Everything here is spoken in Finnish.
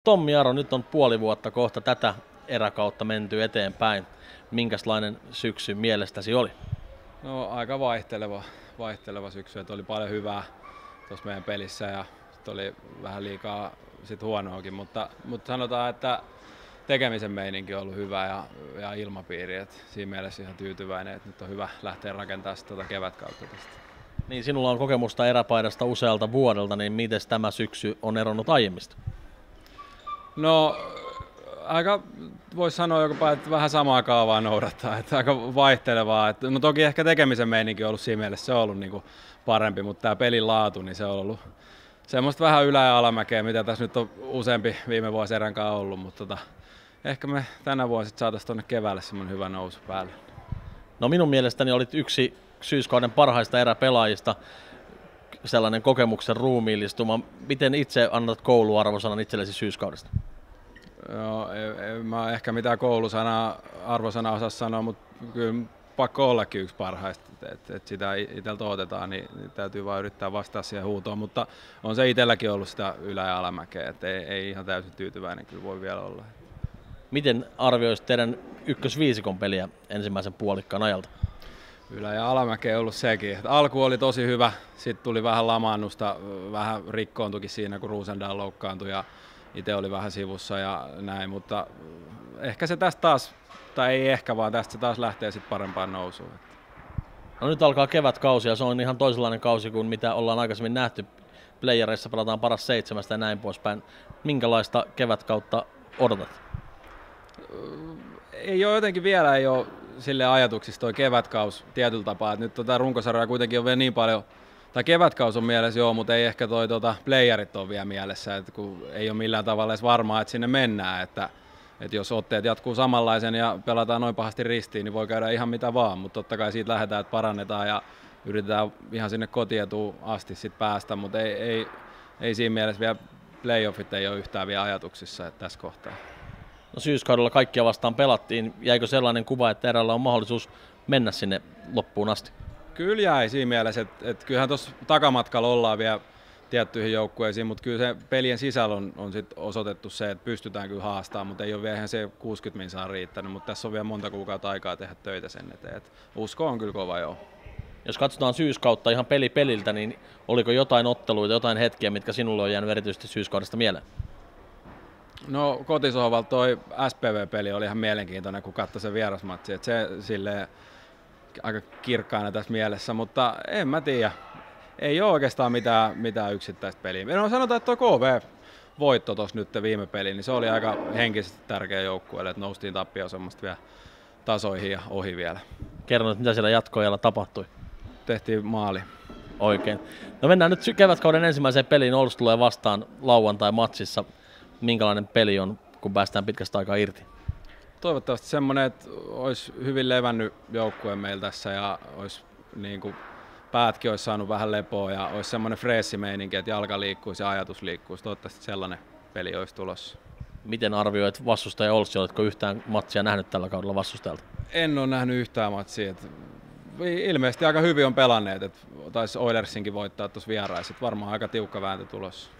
Tommi Aro, nyt on puoli vuotta kohta tätä eräkautta menty eteenpäin. Minkälainen syksy mielestäsi oli? No aika vaihteleva syksy, että oli paljon hyvää tuossa meidän pelissä ja oli vähän liikaa sit huonoakin, mutta sanotaan, että tekemisen meininki on ollut hyvä ja ilmapiiri, että siinä mielessä ihan tyytyväinen, että nyt on hyvä lähteä rakentamaan tuota kevätkautta tästä. Niin, sinulla on kokemusta eräpaidasta usealta vuodelta, niin miten tämä syksy on eronnut aiemmista? No aika voisi sanoa jopa, että vähän samaa kaavaa noudattaa, että aika vaihtelevaa. No toki ehkä tekemisen meininki on ollut siinä mielessä, se on ollut niin kuin parempi, mutta tämä pelin laatu, niin se on ollut semmoista vähän ylä- ja alamäkeä, mitä tässä nyt on useampi viime vuosi eränkaan ollut, mutta ehkä me tänä vuonna saataisiin tuonne keväälle semmoinen hyvä nousu päälle. No minun mielestäni olit yksi syyskauden parhaista eräpelaajista, sellainen kokemuksen ruumiillistuma. Miten itse annat kouluarvosanan itsellesi syyskaudesta? Joo, en mä ehkä mitään arvosanaa osaa sanoa, mutta kyllä pakko ollakin yksi parhaista. Et sitä itseltä otetaan, niin täytyy vain yrittää vastata siihen huutoon, mutta on se itselläkin ollut sitä ylä- ja alamäkeä, että ei ihan täysin tyytyväinen kyllä voi vielä olla. Miten arvioisit teidän ykkösviisikon peliä ensimmäisen puolikkaan ajalta? Ylä- ja alamäkeä on ollut sekin. Alku oli tosi hyvä, sitten tuli vähän lamaannusta, vähän rikkoontukin siinä, kun Roosendahl loukkaantui ja itse oli vähän sivussa ja näin, mutta ehkä se tästä taas, tai ei ehkä, vaan tästä se taas lähtee sitten parempaan nousuun. No nyt alkaa kevätkausi ja se on ihan toisenlainen kausi kuin mitä ollaan aikaisemmin nähty. Playereissa pelataan paras 7 ja näin poispäin. Minkälaista kevätkautta odotat? Ei ole jotenkin vielä sille ajatuksissa toi kevätkaus tietyllä tapaa, että nyt runkosarjaa kuitenkin on vielä niin paljon, tai kevätkaus on mielessä joo, mutta ei ehkä playerit ole vielä mielessä, että kun ei ole millään tavalla edes varmaa, että sinne mennään, että jos otteet jatkuu samanlaisen ja pelataan noin pahasti ristiin, niin voi käydä ihan mitä vaan, mutta totta kai siitä lähdetään, että parannetaan ja yritetään ihan sinne kotietuun asti sit päästä, mutta ei siinä mielessä vielä playoffit ei ole yhtään vielä ajatuksissa että tässä kohtaa. No syyskaudella kaikkia vastaan pelattiin. Jäikö sellainen kuva, että erällä on mahdollisuus mennä sinne loppuun asti? Kyllä jäi siinä mielessä, että kyllähän tuossa takamatkalla ollaan vielä tiettyihin joukkueisiin, mutta kyllä se pelien sisällä on sit osoitettu se, että pystytään kyllä haastamaan, mutta ei ole vielä ihan se 60 minsaa riittänyt, mutta tässä on vielä monta kuukautta aikaa tehdä töitä sen eteen. Et usko on kyllä kova joo. Jos katsotaan syyskautta ihan peli peliltä, niin oliko jotain otteluita, jotain hetkiä, mitkä sinulle on jäänyt erityisesti syyskaudesta mieleen? No kotisohvalta toi SPV-peli oli ihan mielenkiintoinen, kun katsoi sen vierasmatsi, että se silleen aika kirkkaana tässä mielessä, mutta en mä tiedä. Ei ole oikeastaan mitään yksittäistä peliä. No sanotaan, että tuo KV-voitto tuossa nyt viime peli, niin se oli aika henkisesti tärkeä joukkueelle, että noustiin tappioasemasta vielä tasoihin ja ohi vielä. Kerro, mitä siellä jatkoajalla tapahtui? Tehtiin maali. Oikein. No mennään nyt kevätkauden ensimmäiseen peliin. Oulus tulee vastaan lauantai-matsissa. Minkälainen peli on, kun päästään pitkästä aikaa irti? Toivottavasti semmoinen, että olisi hyvin levännyt joukkue meillä tässä ja olisi niin kuin päätkin olisi saanut vähän lepoa ja olisi semmoinen freessi meininki, että jalka liikkuisi ja ajatus liikkuisi. Toivottavasti sellainen peli olisi tulossa. Miten arvioit vastustaja Olssi? Oletko yhtään matsia nähnyt tällä kaudella vastustajalta? En ole nähnyt yhtään matsia. Ilmeisesti aika hyvin on pelanneet. Taisi Oilersinkin voittaa tuossa vieraissa. Varmaan aika tiukka vääntö tulossa.